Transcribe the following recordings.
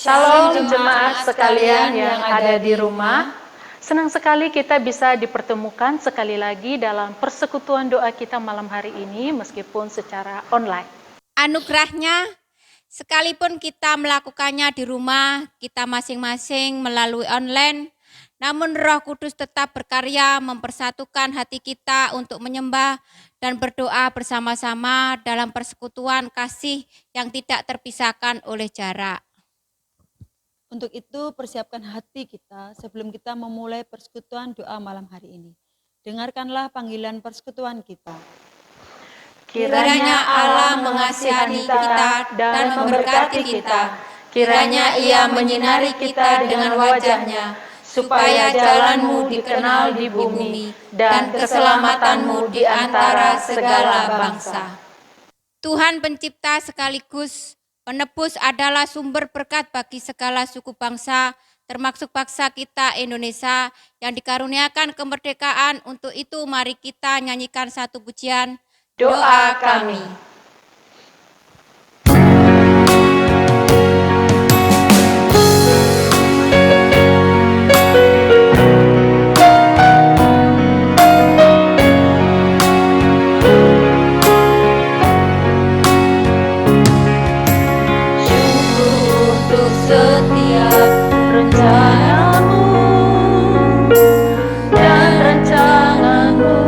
Shalom jemaat sekalian yang ada di rumah. Senang sekali kita bisa dipertemukan sekali lagi dalam persekutuan doa kita malam hari ini meskipun secara online. Anugerahnya, sekalipun kita melakukannya di rumah, kita masing-masing melalui online, namun Roh Kudus tetap berkarya mempersatukan hati kita untuk menyembah dan berdoa bersama-sama dalam persekutuan kasih yang tidak terpisahkan oleh jarak. Untuk itu, persiapkan hati kita sebelum kita memulai persekutuan doa malam hari ini. Dengarkanlah panggilan persekutuan kita. Kiranya Allah mengasihani kita dan memberkati kita. Kiranya Ia menyinari kita dengan wajah-Nya, supaya jalan-Mu dikenal di bumi dan keselamatan-Mu di antara segala bangsa. Tuhan pencipta sekaligus penebus adalah sumber berkat bagi segala suku bangsa, termasuk bangsa kita Indonesia yang dikaruniakan kemerdekaan. Untuk itu mari kita nyanyikan satu pujian, Doa kami. Setiap rencana-Mu dan rancangan-Mu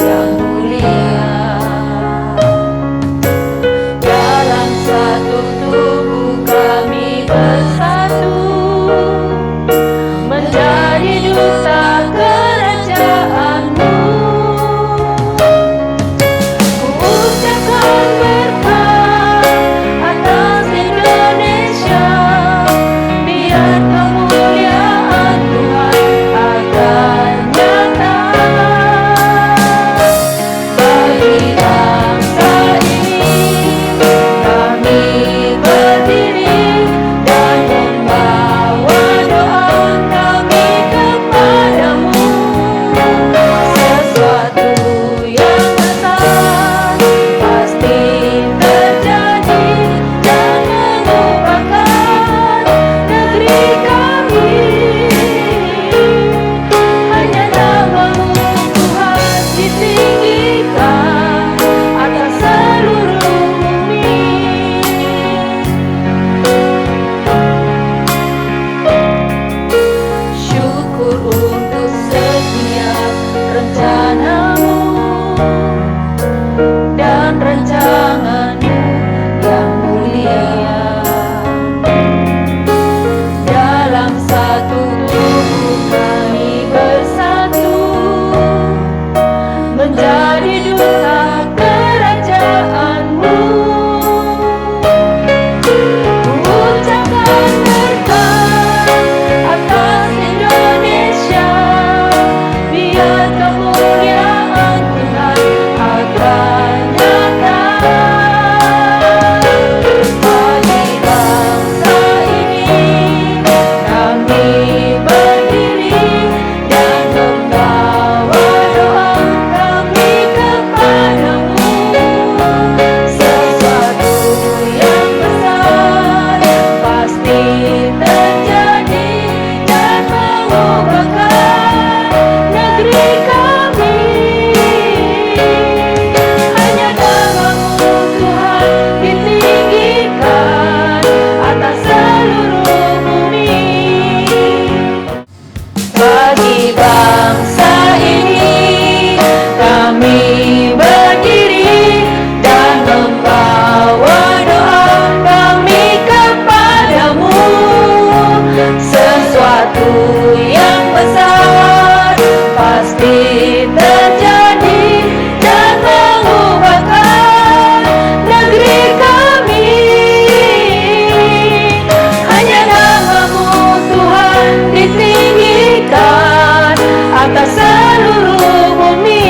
yang mulia, dalam satu tubuh kami bersatu, menjadi duta kerajaan-Mu. Ku ucapkan berkat atas Indonesia, biar kemuliaan Tuhan akan nyata bagi bangsa ini. Kami berdiri dan membawa doa kami kepadamu. Sesuatu yang besar pasti terjadi dan mengubahkan negeri kami. Hanya nama-Mu Tuhan ditinggikan atas seluruh bumi. Syukur untuk setiap rencana-Mu dan rancangan-Mu yang mulia, dalam satu tubuh kami bersatu, menjadi duta kerajaan-Mu. Ucapkan berkat atas Indonesia, biar kemuliaan Tuhan akan nyata bagi bangsa ini. Kami berdiri dan membawa doa kami kepadamu. Sesuatu yang besar pasti terjadi dan mengubahkan negeri kami. Hanya nama-Mu Tuhan ditinggikan atas seluruh bumi. Bagi bangsa ini kami berdiri dan membawa doa kami kepadamu. Sesuatu yang besar pasti terjadi dan mengubahkan negeri kami. Hanya nama-Mu Tuhan ditinggikan atas seluruh bumi.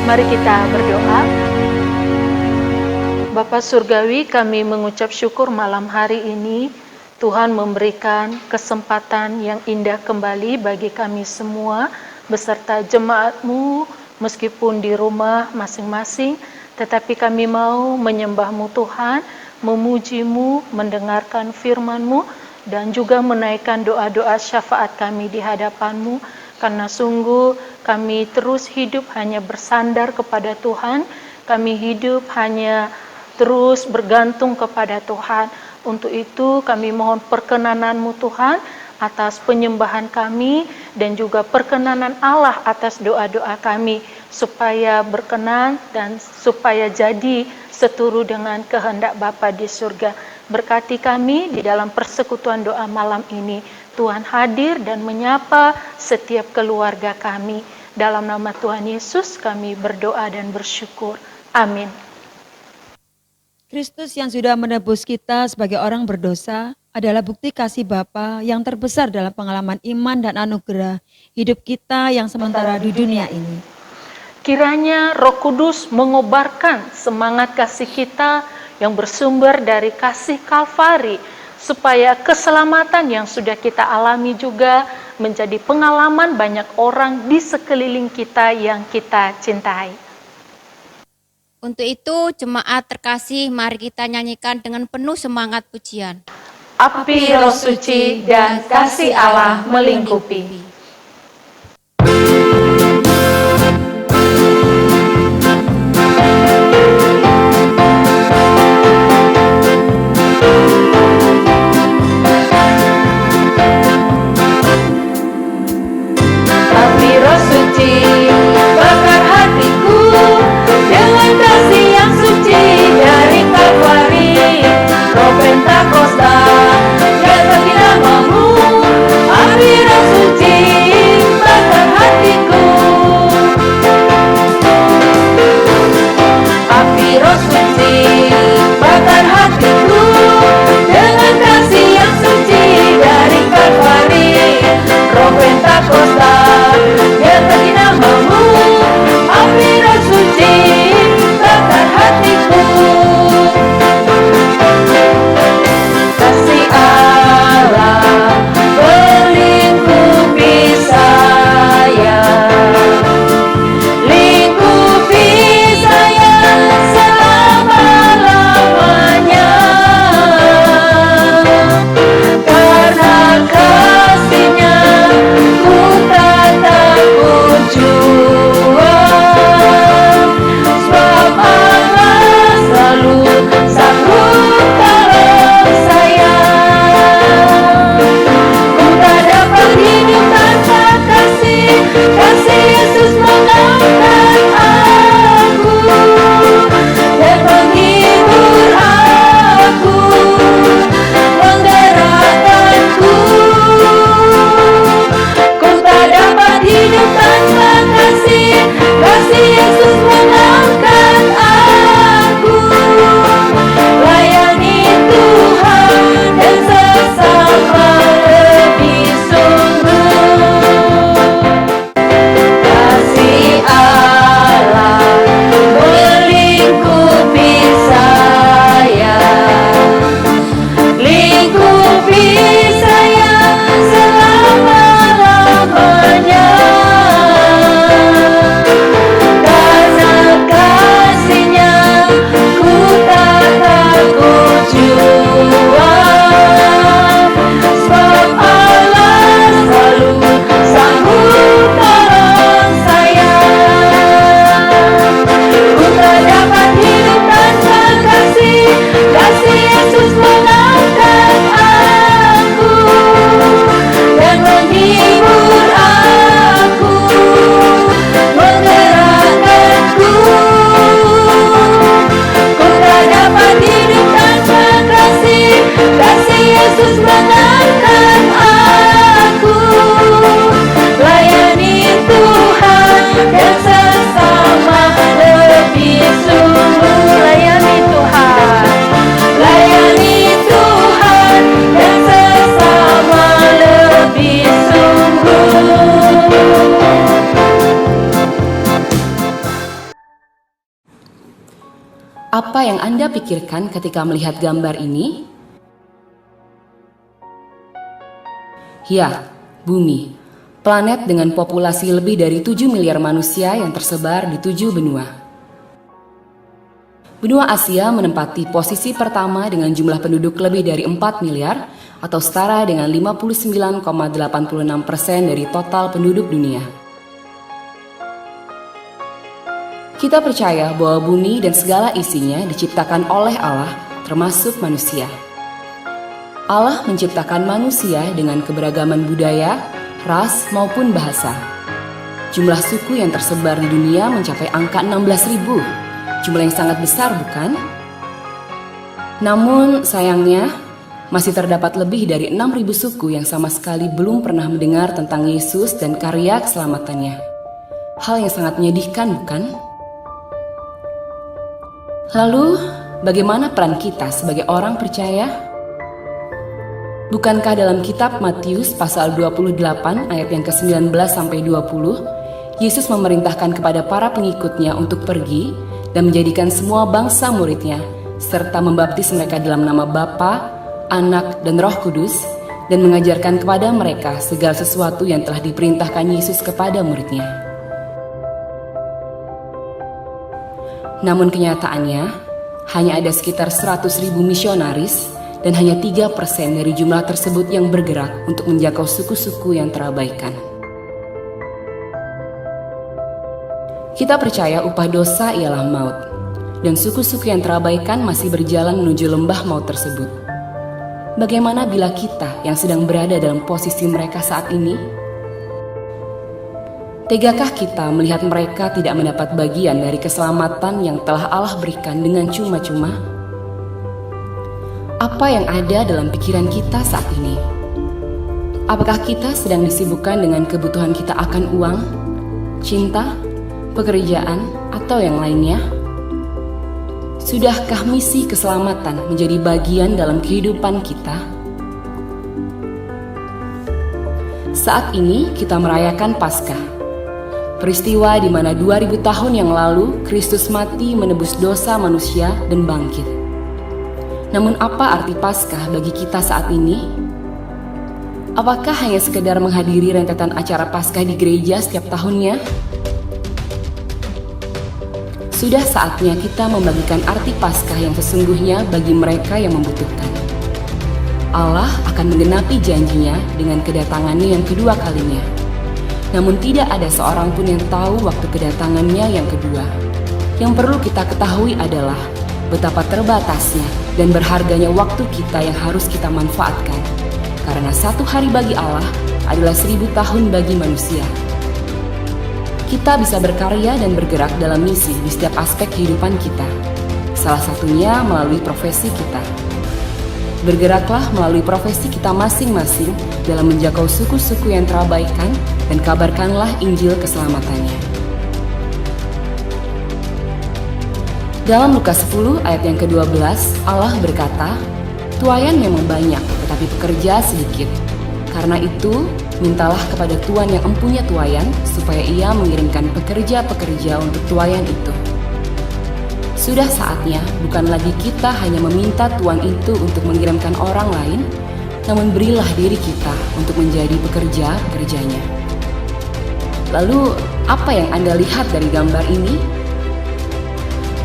Mari kita berdoa. Bapa Surgawi, kami mengucap syukur malam hari ini Tuhan memberikan kesempatan yang indah kembali bagi kami semua beserta jemaat-Mu meskipun di rumah masing-masing, tetapi kami mau menyembah-Mu Tuhan, memuji-Mu, mendengarkan firman-Mu, dan juga menaikkan doa-doa syafaat kami di hadapan-Mu, karena sungguh kami terus hidup hanya bersandar kepada Tuhan, kami hidup hanya terus bergantung kepada Tuhan. Untuk itu kami mohon perkenanan-Mu Tuhan atas penyembahan kami dan juga perkenanan Allah atas doa-doa kami supaya berkenan dan supaya jadi seturut dengan kehendak Bapa di surga. Berkati kami di dalam persekutuan doa malam ini. Tuhan hadir dan menyapa setiap keluarga kami. Dalam nama Tuhan Yesus kami berdoa dan bersyukur. Amin. Kristus yang sudah menebus kita sebagai orang berdosa adalah bukti kasih Bapa yang terbesar dalam pengalaman iman dan anugerah hidup kita yang sementara di dunia ini. Kiranya Roh Kudus mengobarkan semangat kasih kita yang bersumber dari kasih Kalvari, supaya keselamatan yang sudah kita alami juga menjadi pengalaman banyak orang di sekeliling kita yang kita cintai. Untuk itu, jemaat terkasih, mari kita nyanyikan dengan penuh semangat pujian. Api Roh Suci dan kasih Allah melingkupi. Api Roh Suci bakar hatiku dengan kasih yang suci dari Kalvari. Roh Pentakosta jatuh di namamu. Api Roh Suci bakar hatiku. Api Roh Suci bakar hatiku dengan kasih yang suci dari Kalvari. Roh Pentakosta jatuh di namamu. Api Roh Suci bakar hatiku. Kasih Allah melingkupi saya, lingkupi saya selama-lamanya. Karena kasih-Nya ku tak takut jua, sebab Allah selalu sanggup tolong saya. Ku tak dapat hidup tanpa kasih, kasih Yesus mengangkat aku dan menghibur aku, menggerakkanku. Ku tak dapat hidup tanpa kasih, kasih Yesus mengangkat aku. Layani Tuhan dan sesama lebih sungguh. Kasih Allah melingkupi saya, lingkupi saya selama-lamanya. Karena kasih-Nya ku tak takut jua, sebab Allah selalu sanggup tolong saya. Ku tak dapat hidup tanpa kasih, kasih Yesus mengangkat aku dan menghibur aku, menggerakkanku. Ku tak dapat hidup tanpa kasih, kasih Yesus mengangkat aku. Layani Tuhan dan sesama lebih sungguh. Layani Tuhan, layani Tuhan dan sesama lebih sungguh. Apa yang Anda pikirkan ketika melihat gambar ini? Ya, bumi. planet dengan populasi lebih dari 7 miliar manusia yang tersebar di 7 benua. Benua Asia menempati posisi pertama dengan jumlah penduduk lebih dari 4 miliar atau setara dengan 59,86% dari total penduduk dunia. Kita percaya bahwa bumi dan segala isinya diciptakan oleh Allah, termasuk manusia. Allah menciptakan manusia dengan keberagaman budaya, ras maupun bahasa. Jumlah suku yang tersebar di dunia mencapai angka 16.000. Jumlah yang sangat besar, bukan? Namun sayangnya masih terdapat lebih dari 6.000 suku yang sama sekali belum pernah mendengar tentang Yesus dan karya keselamatannya. Hal yang sangat menyedihkan, bukan? Lalu, bagaimana peran kita sebagai orang percaya? Bukankah dalam kitab Matius pasal 28 ayat yang ke-19 sampai 20, Yesus memerintahkan kepada para pengikutnya untuk pergi dan menjadikan semua bangsa muridnya, serta membaptis mereka dalam nama Bapa, Anak, dan Roh Kudus, dan mengajarkan kepada mereka segala sesuatu yang telah diperintahkan Yesus kepada muridnya. Namun kenyataannya, hanya ada sekitar 100.000 misionaris dan hanya 3% dari jumlah tersebut yang bergerak untuk menjangkau suku-suku yang terabaikan. Kita percaya upah dosa ialah maut, dan suku-suku yang terabaikan masih berjalan menuju lembah maut tersebut. Bagaimana bila kita yang sedang berada dalam posisi mereka saat ini? Tegakah kita melihat mereka tidak mendapat bagian dari keselamatan yang telah Allah berikan dengan cuma-cuma? Apa yang ada dalam pikiran kita saat ini? Apakah kita sedang disibukkan dengan kebutuhan kita akan uang, cinta, pekerjaan, atau yang lainnya? Sudahkah misi keselamatan menjadi bagian dalam kehidupan kita? Saat ini kita merayakan Paskah, peristiwa di mana 2000 tahun yang lalu Kristus mati menebus dosa manusia dan bangkit. Namun apa arti Paskah bagi kita saat ini? Apakah hanya sekedar menghadiri rentetan acara Paskah di gereja setiap tahunnya? Sudah saatnya kita membagikan arti Paskah yang sesungguhnya bagi mereka yang membutuhkan. Allah akan menggenapi janjinya dengan kedatangannya yang kedua kalinya. Namun tidak ada seorang pun yang tahu waktu kedatangannya yang kedua. Yang perlu kita ketahui adalah betapa terbatasnya dan berharganya waktu kita yang harus kita manfaatkan. Karena 1 hari bagi Allah adalah 1000 tahun bagi manusia. Kita bisa berkarya dan bergerak dalam misi di setiap aspek kehidupan kita. Salah satunya melalui profesi kita. Bergeraklah melalui profesi kita masing-masing dalam menjangkau suku-suku yang terabaikan dan kabarkanlah Injil keselamatannya. Dalam Lukas 10 ayat yang ke-12, Allah berkata, "Tuaian memang banyak, tetapi pekerja sedikit. Karena itu, mintalah kepada Tuan yang empunya tuaian, supaya ia mengirimkan pekerja-pekerja untuk tuaian itu." Sudah saatnya bukan lagi kita hanya meminta Tuan itu untuk mengirimkan orang lain, namun berilah diri kita untuk menjadi pekerja-pekerjanya. Lalu, apa yang Anda lihat dari gambar ini?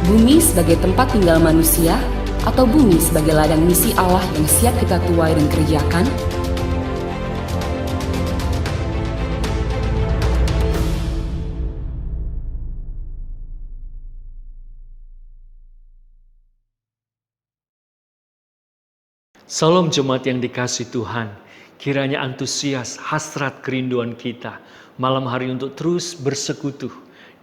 Bumi sebagai tempat tinggal manusia atau bumi sebagai ladang misi Allah yang siap kita tuai dan kerjakan? Salam jemaat yang dikasihi Tuhan, kiranya antusias, hasrat, kerinduan kita malam hari untuk terus bersekutu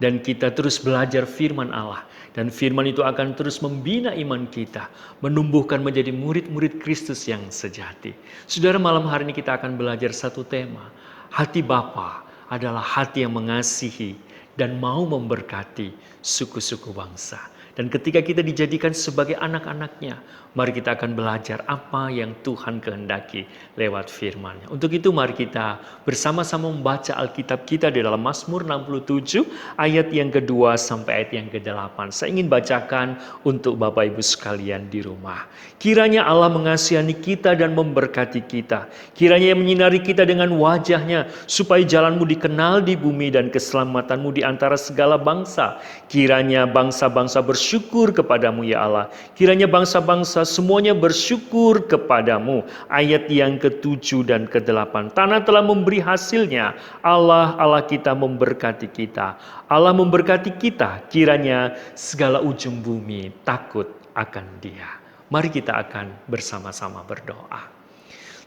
dan kita terus belajar firman Allah. Dan firman itu akan terus membina iman kita, menumbuhkan menjadi murid-murid Kristus yang sejati. Saudara, malam hari ini kita akan belajar satu tema. Hati Bapa adalah hati yang mengasihi dan mau memberkati suku-suku bangsa. Dan ketika kita dijadikan sebagai anak-anaknya, mari kita akan belajar apa yang Tuhan kehendaki lewat firman-Nya. Untuk itu mari kita bersama-sama membaca Alkitab kita di dalam Mazmur 67 ayat yang kedua sampai ayat yang ke-8. Saya ingin bacakan untuk Bapak Ibu sekalian di rumah. Kiranya Allah mengasihani kita dan memberkati kita. Kiranya Ia menyinari kita dengan wajah-Nya, supaya jalan-Mu dikenal di bumi dan keselamatanmu di antara segala bangsa. Kiranya bangsa-bangsa bersyukur kepadamu ya Allah. Kiranya bangsa-bangsa semuanya bersyukur kepadamu. Ayat yang ke-7 dan ke-8. Tanah telah memberi hasilnya. Allah kita memberkati kita. Allah memberkati kita. Kiranya segala ujung bumi takut akan Dia. Mari kita akan bersama-sama berdoa.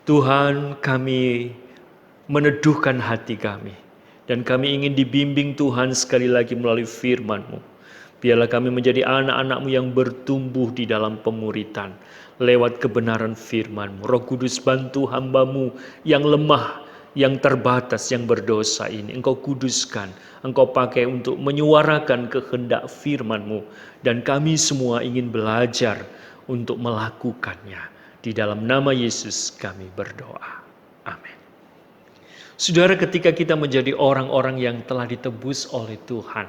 Tuhan, kami meneduhkan hati kami. Dan kami ingin dibimbing Tuhan sekali lagi melalui firman-Mu. Biarlah kami menjadi anak-anak-Mu yang bertumbuh di dalam pemuritan. Lewat kebenaran firman-Mu. Roh Kudus, bantu hamba-Mu yang lemah, yang terbatas, yang berdosa ini. Engkau kuduskan, Engkau pakai untuk menyuarakan kehendak firman-Mu. Dan kami semua ingin belajar untuk melakukannya. Di dalam nama Yesus kami berdoa. Amin. Saudara, ketika kita menjadi orang-orang yang telah ditebus oleh Tuhan,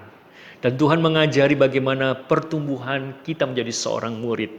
dan Tuhan mengajari bagaimana pertumbuhan kita menjadi seorang murid,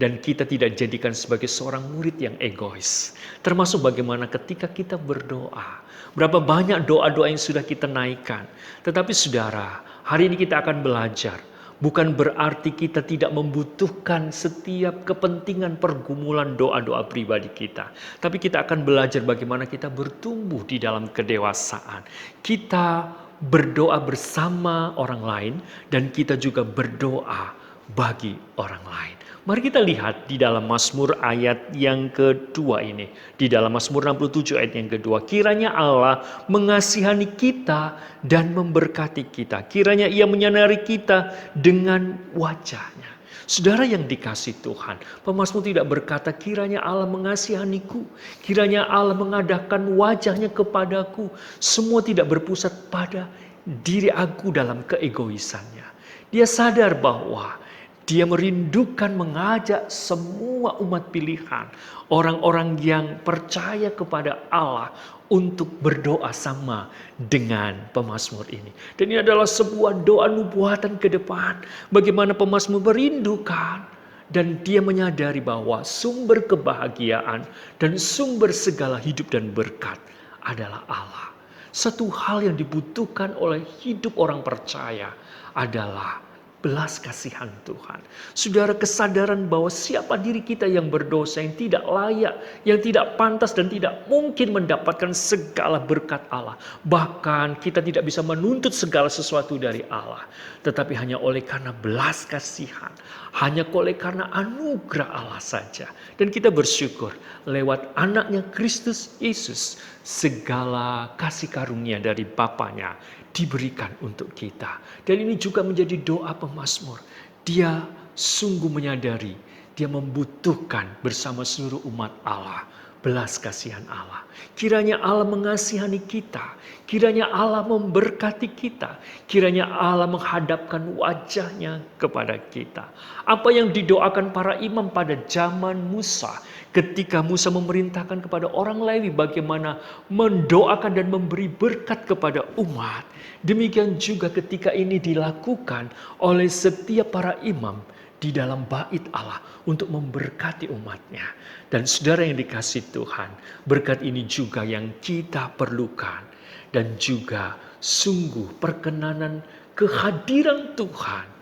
dan kita tidak jadikan sebagai seorang murid yang egois, termasuk bagaimana ketika kita berdoa, berapa banyak doa-doa yang sudah kita naikkan. Tetapi saudara, hari ini kita akan belajar, bukan berarti kita tidak membutuhkan setiap kepentingan pergumulan doa-doa pribadi kita. Tapi kita akan belajar bagaimana kita bertumbuh di dalam kedewasaan. Kita berdoa bersama orang lain dan kita juga berdoa bagi orang lain. Mari kita lihat di dalam Mazmur ayat yang kedua ini. Di dalam Mazmur 67 ayat yang kedua. Kiranya Allah mengasihani kita dan memberkati kita. Kiranya Ia menyinari kita dengan wajah-Nya. Saudara yang dikasih Tuhan, pemazmur tidak berkata kiranya Allah mengasihaniku, kiranya Allah mengadakan wajah-Nya kepadaku. Semua tidak berpusat pada diri aku dalam keegoisannya. Dia sadar bahwa Dia merindukan mengajak semua umat pilihan, orang-orang yang percaya kepada Allah untuk berdoa sama dengan pemazmur ini. Dan ini adalah sebuah doa nubuatan ke depan. Bagaimana pemazmur merindukan dan dia menyadari bahwa sumber kebahagiaan dan sumber segala hidup dan berkat adalah Allah. Satu hal yang dibutuhkan oleh hidup orang percaya adalah belas kasihan Tuhan. Saudara, kesadaran bahwa siapa diri kita yang berdosa, yang tidak layak, yang tidak pantas dan tidak mungkin mendapatkan segala berkat Allah. Bahkan kita tidak bisa menuntut segala sesuatu dari Allah. Tetapi hanya oleh karena belas kasihan, hanya oleh karena anugerah Allah saja. Dan kita bersyukur lewat anaknya Kristus Yesus, segala kasih karunia dari Bapanya diberikan untuk kita. Dan ini juga menjadi doa pemazmur. Dia sungguh menyadari, dia membutuhkan bersama seluruh umat Allah belas kasihan Allah. Kiranya Allah mengasihani kita, kiranya Allah memberkati kita, kiranya Allah menghadapkan wajah-Nya kepada kita. Apa yang didoakan para imam pada zaman Musa, ketika Musa memerintahkan kepada orang Lewi bagaimana mendoakan dan memberi berkat kepada umat. Demikian juga ketika ini dilakukan oleh setiap para imam di dalam bait Allah untuk memberkati umatnya. Dan saudara yang dikasih Tuhan, berkat ini juga yang kita perlukan. Dan juga sungguh perkenanan kehadiran Tuhan.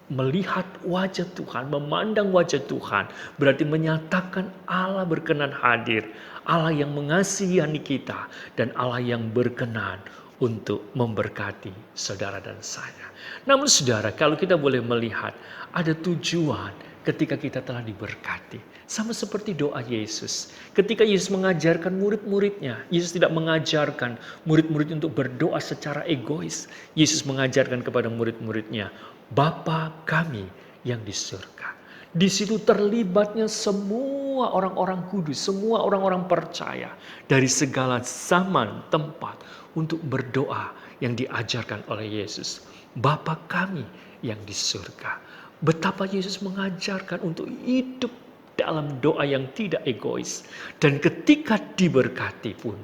Melihat wajah Tuhan, memandang wajah Tuhan, berarti menyatakan Allah berkenan hadir. Allah yang mengasihani kita dan Allah yang berkenan untuk memberkati saudara dan saya. Namun saudara, kalau kita boleh melihat ada tujuan ketika kita telah diberkati. Sama seperti doa Yesus. Ketika Yesus mengajarkan murid-muridnya, Yesus tidak mengajarkan murid-murid untuk berdoa secara egois. Yesus mengajarkan kepada murid-muridnya, Bapa kami yang di surga. Di situ terlibatnya semua orang-orang kudus, semua orang-orang percaya dari segala zaman, tempat untuk berdoa yang diajarkan oleh Yesus. Bapa kami yang di surga. Betapa Yesus mengajarkan untuk hidup dalam doa yang tidak egois. Dan ketika diberkati pun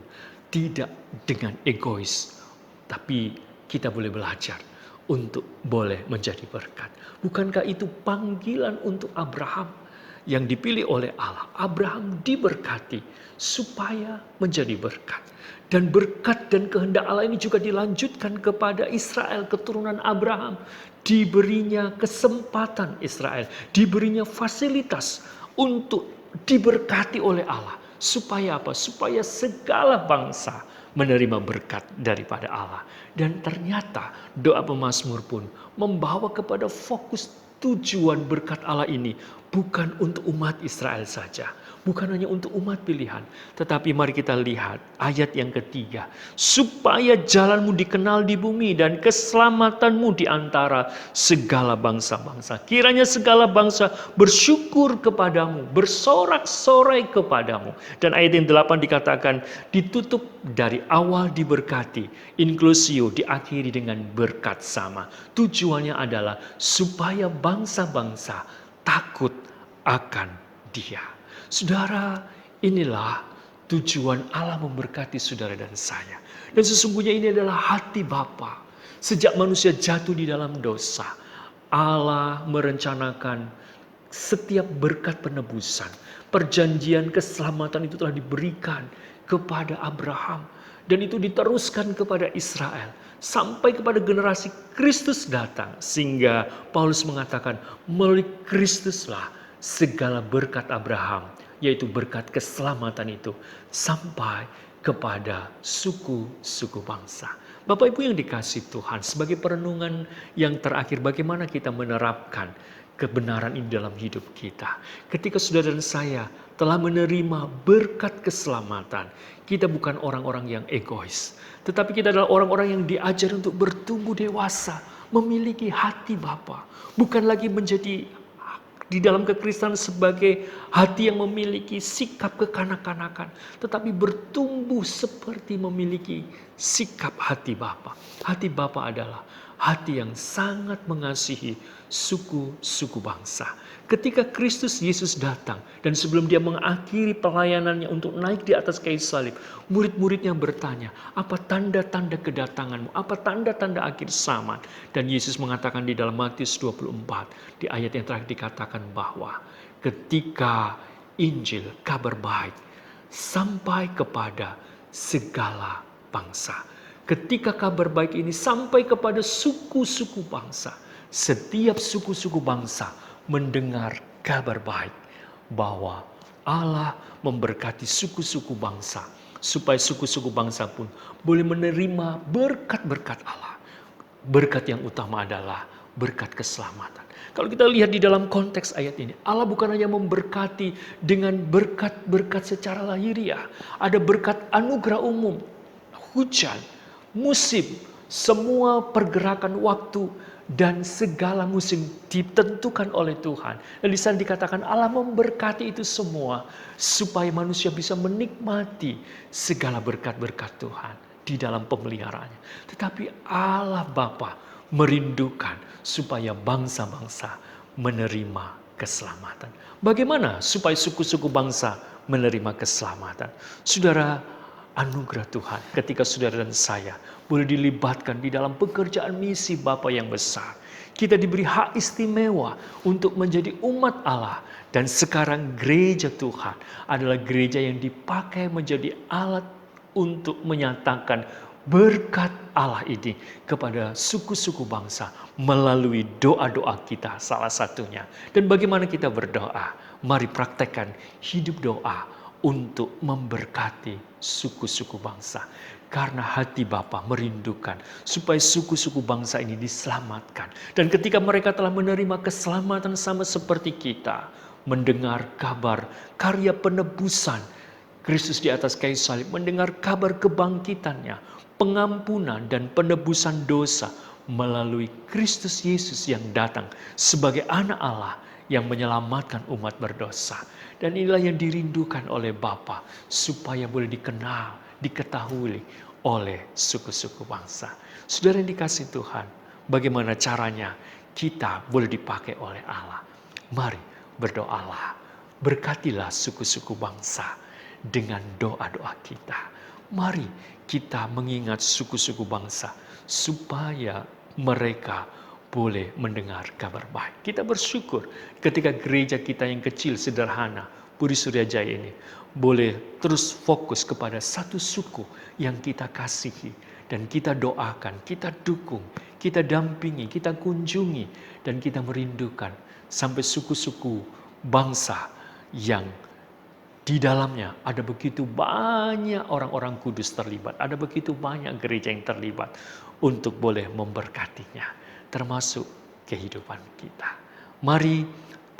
tidak dengan egois. Tapi kita boleh belajar untuk boleh menjadi berkat. Bukankah itu panggilan untuk Abraham yang dipilih oleh Allah? Abraham diberkati supaya menjadi berkat. Dan berkat dan kehendak Allah ini juga dilanjutkan kepada Israel, keturunan Abraham. Diberinya kesempatan Israel, diberinya fasilitas untuk diberkati oleh Allah. Supaya apa? Supaya segala bangsa menerima berkat daripada Allah. Dan ternyata doa pemazmur pun membawa kepada fokus tujuan berkat Allah ini bukan untuk umat Israel saja. Bukan hanya untuk umat pilihan. Tetapi mari kita lihat ayat yang ketiga. Supaya jalanmu dikenal di bumi dan keselamatanmu di antara segala bangsa-bangsa. Kiranya segala bangsa bersyukur kepadamu, bersorak-sorai kepadamu. Dan ayat yang 8 dikatakan ditutup dari awal diberkati, inklusio diakhiri dengan berkat sama. Tujuannya adalah supaya bangsa-bangsa takut akan Dia. Saudara, inilah tujuan Allah memberkati saudara dan saya. Dan sesungguhnya ini adalah hati Bapa. Sejak manusia jatuh di dalam dosa, Allah merencanakan setiap berkat penebusan. Perjanjian keselamatan itu telah diberikan kepada Abraham. Dan itu diteruskan kepada Israel. Sampai kepada generasi Kristus datang. Sehingga Paulus mengatakan, melalui Kristuslah segala berkat Abraham, yaitu berkat keselamatan itu, sampai kepada suku-suku bangsa. Bapak Ibu yang dikasihi Tuhan, sebagai perenungan yang terakhir, bagaimana kita menerapkan kebenaran ini dalam hidup kita. Ketika saudara dan saya telah menerima berkat keselamatan, kita bukan orang-orang yang egois, tetapi kita adalah orang-orang yang diajar untuk bertumbuh dewasa, memiliki hati Bapa, bukan lagi menjadi di dalam kekristenan sebagai hati yang memiliki sikap kekanak-kanakan, tetapi bertumbuh seperti memiliki sikap hati Bapa. Hati Bapa adalah hati yang sangat mengasihi suku-suku bangsa. Ketika Kristus Yesus datang dan sebelum dia mengakhiri pelayanannya untuk naik di atas kayu salib, murid-muridnya bertanya, apa tanda-tanda kedatanganmu? Apa tanda-tanda akhir zaman? Dan Yesus mengatakan di dalam Matius 24, di ayat yang terakhir dikatakan bahwa ketika Injil, kabar baik, sampai kepada segala bangsa. Ketika kabar baik ini sampai kepada suku-suku bangsa, setiap suku-suku bangsa mendengar kabar baik bahwa Allah memberkati suku-suku bangsa, supaya suku-suku bangsa pun boleh menerima berkat-berkat Allah. Berkat yang utama adalah berkat keselamatan. Kalau kita lihat di dalam konteks ayat ini, Allah bukan hanya memberkati dengan berkat-berkat secara lahiriah. Ada berkat anugerah umum, hujan, musim, semua pergerakan waktu dan segala musim ditentukan oleh Tuhan. Dan di sana dikatakan Allah memberkati itu semua supaya manusia bisa menikmati segala berkat-berkat Tuhan di dalam pemeliharaannya. Tetapi Allah Bapa merindukan supaya bangsa-bangsa menerima keselamatan. Bagaimana supaya suku-suku bangsa menerima keselamatan? Saudara, anugerah Tuhan ketika saudara dan saya boleh dilibatkan di dalam pekerjaan misi Bapa yang besar. Kita diberi hak istimewa untuk menjadi umat Allah. Dan sekarang gereja Tuhan adalah gereja yang dipakai menjadi alat untuk menyatakan berkat Allah ini kepada suku-suku bangsa melalui doa-doa kita salah satunya. Dan bagaimana kita berdoa? Mari praktekkan hidup doa untuk memberkati suku-suku bangsa. Karena hati Bapa merindukan supaya suku-suku bangsa ini diselamatkan. Dan ketika mereka telah menerima keselamatan sama seperti kita, mendengar kabar karya penebusan Kristus di atas kayu salib, mendengar kabar kebangkitannya, pengampunan dan penebusan dosa melalui Kristus Yesus yang datang sebagai anak Allah yang menyelamatkan umat berdosa. Dan inilah yang dirindukan oleh Bapa supaya boleh dikenal, diketahui oleh suku-suku bangsa. Saudara yang dikasihi Tuhan, bagaimana caranya kita boleh dipakai oleh Allah. Mari berdoalah. Berkatilah suku-suku bangsa dengan doa-doa kita. Mari kita mengingat suku-suku bangsa supaya mereka boleh mendengar kabar baik. Kita bersyukur ketika gereja kita yang kecil, sederhana, Puri Suryajaya ini boleh terus fokus kepada satu suku yang kita kasihi. Dan kita doakan, kita dukung, kita dampingi, kita kunjungi, dan kita merindukan sampai suku-suku bangsa yang di dalamnya ada begitu banyak orang-orang kudus terlibat, ada begitu banyak gereja yang terlibat untuk boleh memberkatinya, termasuk kehidupan kita. Mari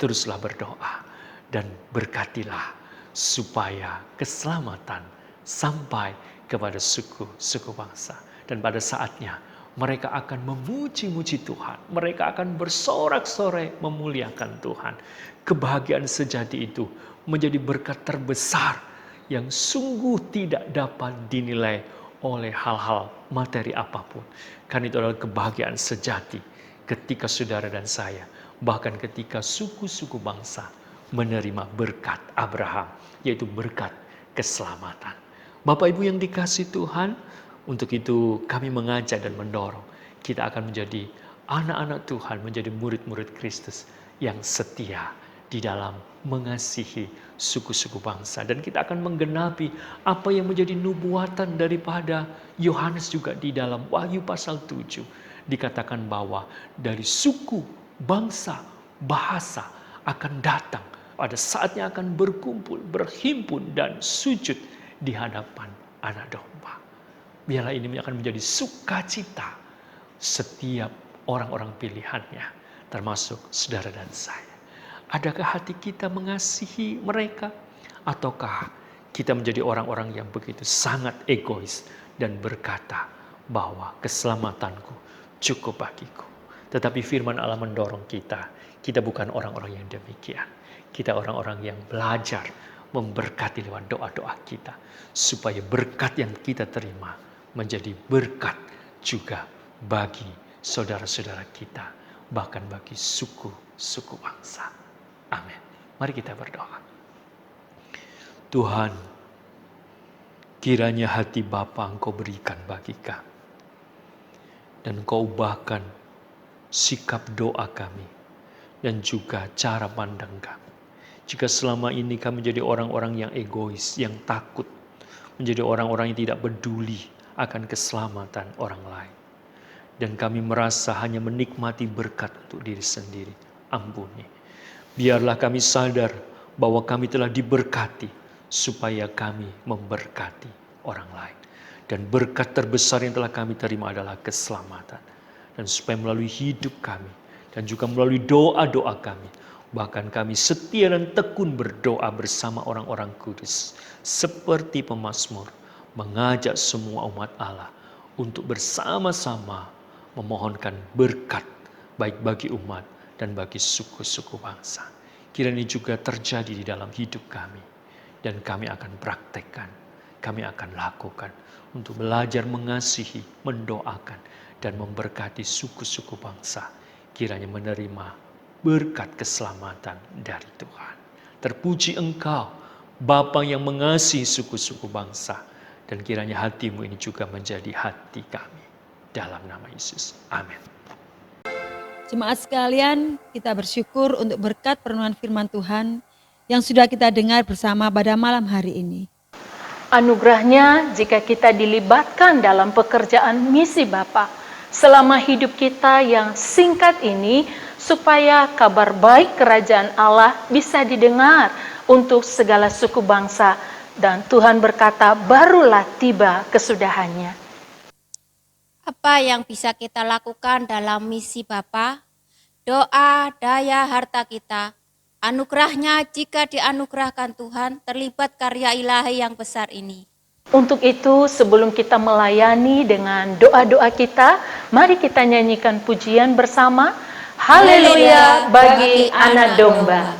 teruslah berdoa dan berkatilah supaya keselamatan sampai kepada suku-suku bangsa. Dan pada saatnya mereka akan memuji-muji Tuhan. Mereka akan bersorak-sorai memuliakan Tuhan. Kebahagiaan sejati itu menjadi berkat terbesar yang sungguh tidak dapat dinilai oleh hal-hal materi apapun. Karena itu adalah kebahagiaan sejati ketika saudara dan saya, bahkan ketika suku-suku bangsa menerima berkat Abraham, yaitu berkat keselamatan. Bapak Ibu yang dikasihi Tuhan, untuk itu kami mengajak dan mendorong kita akan menjadi anak-anak Tuhan, menjadi murid-murid Kristus yang setia di dalam mengasihi suku-suku bangsa. Dan kita akan menggenapi apa yang menjadi nubuatan daripada Yohanes juga di dalam Wahyu pasal 7. Dikatakan bahwa dari suku, bangsa, bahasa akan datang. Pada saatnya akan berkumpul, berhimpun dan sujud di hadapan Anak Domba. Biarlah ini akan menjadi sukacita setiap orang-orang pilihannya, termasuk saudara dan saya. Adakah hati kita mengasihi mereka? Ataukah kita menjadi orang-orang yang begitu sangat egois dan berkata bahwa keselamatanku cukup bagiku? Tetapi firman Allah mendorong kita bukan orang-orang yang demikian. Kita orang-orang yang belajar memberkati lewat doa-doa kita, supaya berkat yang kita terima menjadi berkat juga bagi saudara-saudara kita, bahkan bagi suku-suku bangsa. Amin. Mari kita berdoa. Tuhan, kiranya hati Bapa Engkau berikan bagi kami, dan Engkau ubahkan sikap doa kami dan juga cara pandang kami. Jika selama ini kami menjadi orang-orang yang egois, yang takut, menjadi orang-orang yang tidak peduli akan keselamatan orang lain, dan kami merasa hanya menikmati berkat untuk diri sendiri, ampuni. Biarlah kami sadar bahwa kami telah diberkati supaya kami memberkati orang lain. Dan berkat terbesar yang telah kami terima adalah keselamatan. Dan supaya melalui hidup kami dan juga melalui doa-doa kami, bahkan kami setia dan tekun berdoa bersama orang-orang kudus, seperti pemazmur mengajak semua umat Allah untuk bersama-sama memohonkan berkat baik bagi umat dan bagi suku-suku bangsa. Kiranya juga terjadi di dalam hidup kami, dan kami akan praktekkan, kami akan lakukan untuk belajar mengasihi, mendoakan, dan memberkati suku-suku bangsa. Kiranya menerima berkat keselamatan dari Tuhan. Terpuji Engkau, Bapa yang mengasihi suku-suku bangsa, dan kiranya hatimu ini juga menjadi hati kami. Dalam nama Yesus. Amin. Jemaat sekalian, kita bersyukur untuk berkat perenungan firman Tuhan yang sudah kita dengar bersama pada malam hari ini. Anugerahnya jika kita dilibatkan dalam pekerjaan misi Bapa selama hidup kita yang singkat ini, supaya kabar baik kerajaan Allah bisa didengar untuk segala suku bangsa, dan Tuhan berkata, barulah tiba kesudahannya. Apa yang bisa kita lakukan dalam misi Bapa? Doa, daya, harta kita. Anugerahnya jika dianugerahkan Tuhan, terlibat karya ilahi yang besar ini. Untuk itu, sebelum kita melayani dengan doa-doa kita, mari kita nyanyikan pujian bersama. Haleluya bagi Anak Domba.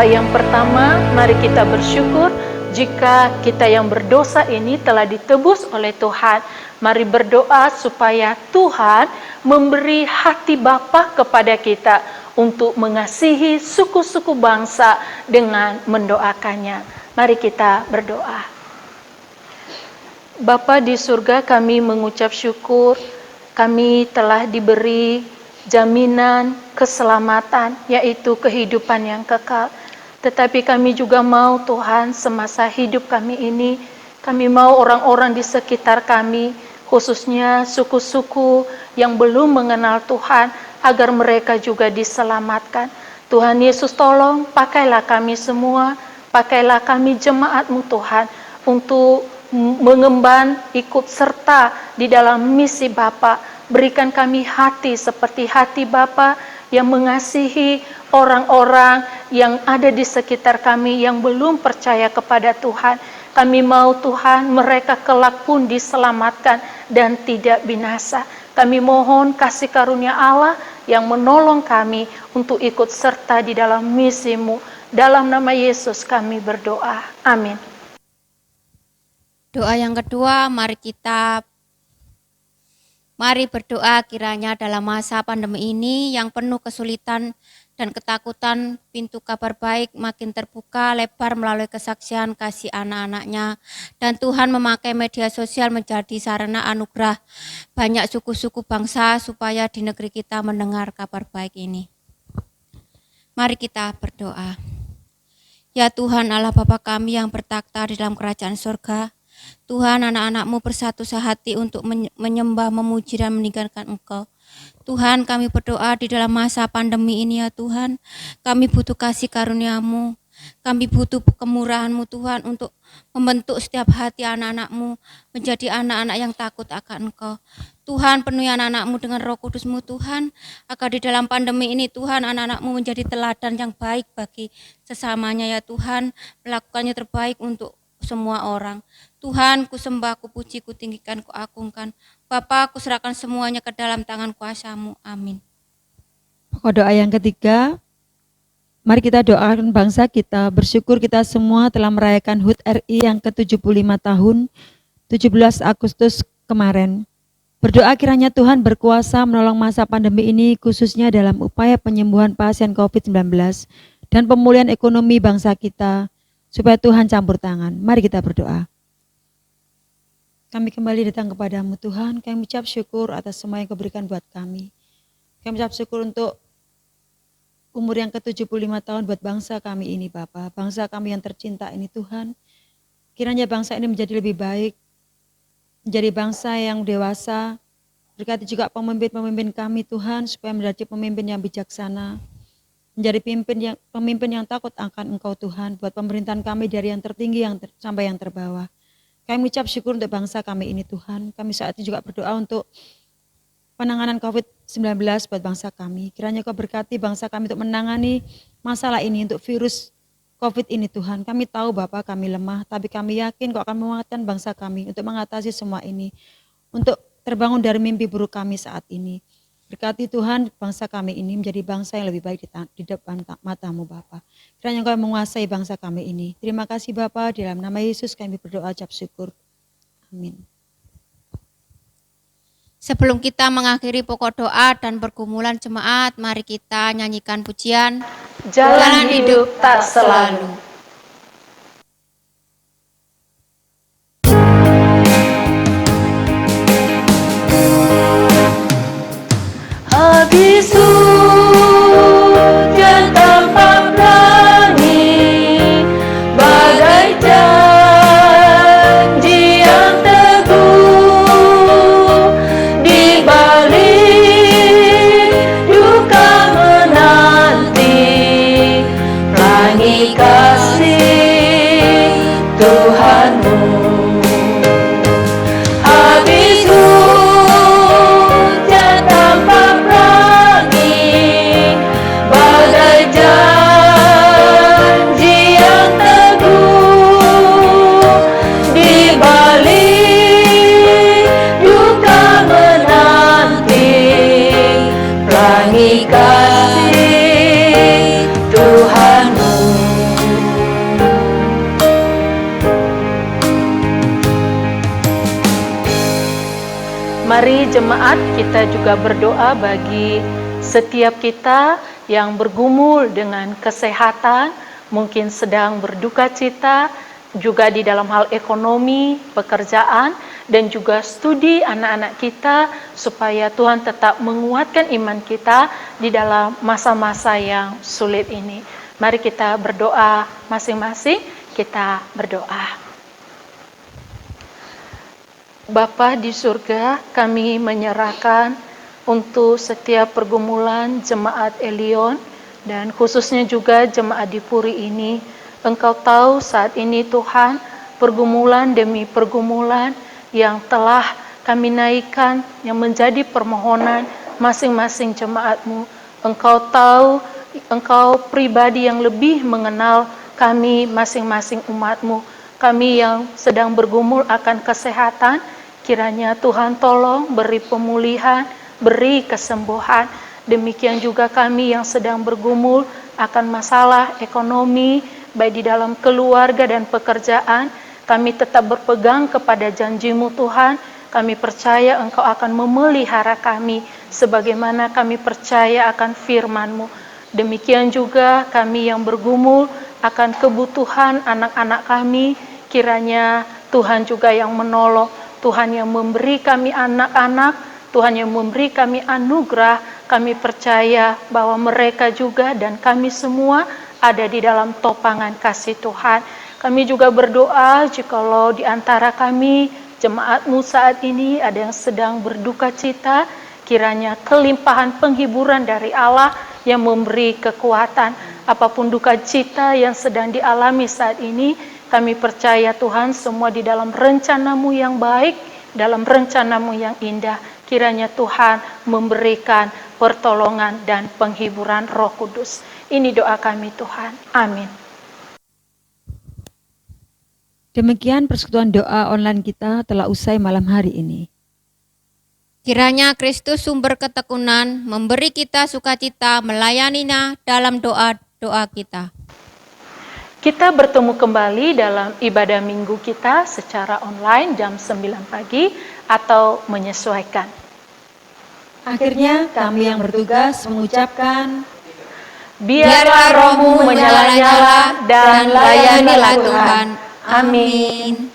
Doa yang pertama, mari kita bersyukur jika kita yang berdosa ini telah ditebus oleh Tuhan. Mari berdoa supaya Tuhan memberi hati Bapa kepada kita untuk mengasihi suku-suku bangsa dengan mendoakannya. Mari kita berdoa. Bapa di surga, kami mengucap syukur, kami telah diberi jaminan keselamatan, yaitu kehidupan yang kekal. Tetapi kami juga mau Tuhan, semasa hidup kami ini, kami mau orang-orang di sekitar kami, khususnya suku-suku yang belum mengenal Tuhan, agar mereka juga diselamatkan. Tuhan Yesus, tolong pakailah kami semua, pakailah kami jemaat-Mu Tuhan, untuk mengemban ikut serta di dalam misi Bapa. Berikan kami hati seperti hati Bapa yang mengasihi orang-orang yang ada di sekitar kami yang belum percaya kepada Tuhan. Kami mau Tuhan mereka kelak pun diselamatkan dan tidak binasa. Kami mohon kasih karunia Allah yang menolong kami untuk ikut serta di dalam misi-Mu. Dalam nama Yesus kami berdoa. Amin. Doa yang kedua, mari berdoa kiranya dalam masa pandemi ini yang penuh kesulitan dan ketakutan, pintu kabar baik makin terbuka lebar melalui kesaksian kasih anak-anaknya. Dan Tuhan memakai media sosial menjadi sarana anugerah banyak suku-suku bangsa supaya di negeri kita mendengar kabar baik ini. Mari kita berdoa. Ya Tuhan Allah Bapa kami yang bertakhta di dalam kerajaan surga, Tuhan, anak-anak-Mu bersatu sehati untuk menyembah, memuji, dan meninggikan Engkau. Tuhan, kami berdoa di dalam masa pandemi ini ya Tuhan, kami butuh kasih karunia-Mu, kami butuh kemurahan-Mu Tuhan untuk membentuk setiap hati anak-anak-Mu menjadi anak-anak yang takut akan Engkau. Tuhan, penuhi anak-anak-Mu dengan Roh Kudus-Mu Tuhan, agar di dalam pandemi ini Tuhan, anak-anak-Mu menjadi teladan yang baik bagi sesamanya ya Tuhan, melakukannya terbaik untuk semua orang. Tuhan, ku sembah, ku puji, ku tinggikan, ku agungkan. Bapa, ku serahkan semuanya ke dalam tangan kuasa-Mu. Amin. Pokok doa yang ketiga, mari kita doakan bangsa kita. Bersyukur kita semua telah merayakan HUT RI yang ke-75 tahun, 17 Agustus kemarin. Berdoa kiranya Tuhan berkuasa menolong masa pandemi ini, khususnya dalam upaya penyembuhan pasien COVID-19 dan pemulihan ekonomi bangsa kita, supaya Tuhan campur tangan. Mari kita berdoa. Kami kembali datang kepadamu Tuhan, kami ucap syukur atas semua yang Kau berikan buat kami. Kami ucap syukur untuk umur yang ke-75 tahun buat bangsa kami ini Bapa, bangsa kami yang tercinta ini Tuhan. Kiranya bangsa ini menjadi lebih baik, menjadi bangsa yang dewasa. Berkati juga pemimpin-pemimpin kami Tuhan, supaya menjadi pemimpin yang bijaksana, menjadi pemimpin yang takut akan Engkau Tuhan, buat pemerintahan kami dari yang tertinggi sampai yang terbawah. Kami ucap syukur untuk bangsa kami ini Tuhan. Kami saat ini juga berdoa untuk penanganan COVID-19 buat bangsa kami. Kiranya Kau berkati bangsa kami untuk menangani masalah ini, untuk virus COVID ini Tuhan. Kami tahu Bapa kami lemah, tapi kami yakin Kau akan menguatkan bangsa kami untuk mengatasi semua ini, untuk terbangun dari mimpi buruk kami saat ini. Berkati Tuhan bangsa kami ini menjadi bangsa yang lebih baik di depan mata-Mu Bapa. Kiranya Engkau menguasai bangsa kami ini. Terima kasih Bapa, di dalam nama Yesus kami berdoa ucap syukur. Amin. Sebelum kita mengakhiri pokok doa dan pergumulan jemaat, mari kita nyanyikan pujian Jalan hidup tak selalu. Habis hujan tanpa berani, bagai janji yang teguh, di balik duka menanti, pelangi kasih Tuhanmu. Habis hujan tanpa bagai janji yang teguh, di balik duka menanti, pelangi kasih Tuhanmu. Mari jemaat kita juga berdoa bagi setiap kita yang bergumul dengan kesehatan, mungkin sedang berduka cita, juga di dalam hal ekonomi, pekerjaan, dan juga studi anak-anak kita, supaya Tuhan tetap menguatkan iman kita di dalam masa-masa yang sulit ini. Mari kita berdoa masing-masing, kita berdoa. Bapa di surga, kami menyerahkan untuk setiap pergumulan jemaat Elion, dan khususnya juga jemaat di Puri ini. Engkau tahu saat ini Tuhan, pergumulan demi pergumulan yang telah kami naikkan, yang menjadi permohonan masing-masing jemaat-Mu. Engkau tahu, Engkau pribadi yang lebih mengenal kami masing-masing umat-Mu. Kami yang sedang bergumul akan kesehatan, kiranya Tuhan tolong beri pemulihan, beri kesembuhan. Demikian juga kami yang sedang bergumul akan masalah ekonomi, baik di dalam keluarga dan pekerjaan. Kami tetap berpegang kepada janji-Mu Tuhan. Kami percaya Engkau akan memelihara kami, sebagaimana kami percaya akan firman-Mu. Demikian juga kami yang bergumul akan kebutuhan anak-anak kami, kiranya Tuhan juga yang menolong. Tuhan yang memberi kami anak-anak, Tuhan yang memberi kami anugerah. Kami percaya bahwa mereka juga dan kami semua ada di dalam topangan kasih Tuhan. Kami juga berdoa jikalau di antara kami, jemaat-Mu saat ini ada yang sedang berduka cita, kiranya kelimpahan penghiburan dari Allah yang memberi kekuatan. Apapun duka cita yang sedang dialami saat ini, kami percaya Tuhan semua di dalam rencana-Mu yang baik, dalam rencana-Mu yang indah. Kiranya Tuhan memberikan pertolongan dan penghiburan Roh Kudus. Ini doa kami Tuhan. Amin. Demikian persekutuan doa online kita telah usai malam hari ini. Kiranya Kristus sumber ketekunan memberi kita sukacita melayaninya dalam doa-doa kita. Kita bertemu kembali dalam ibadah minggu kita secara online jam 9 pagi atau menyesuaikan. Akhirnya kami yang bertugas mengucapkan, biarlah rohmu menyala-nyala dan layanilah Tuhan. Amin.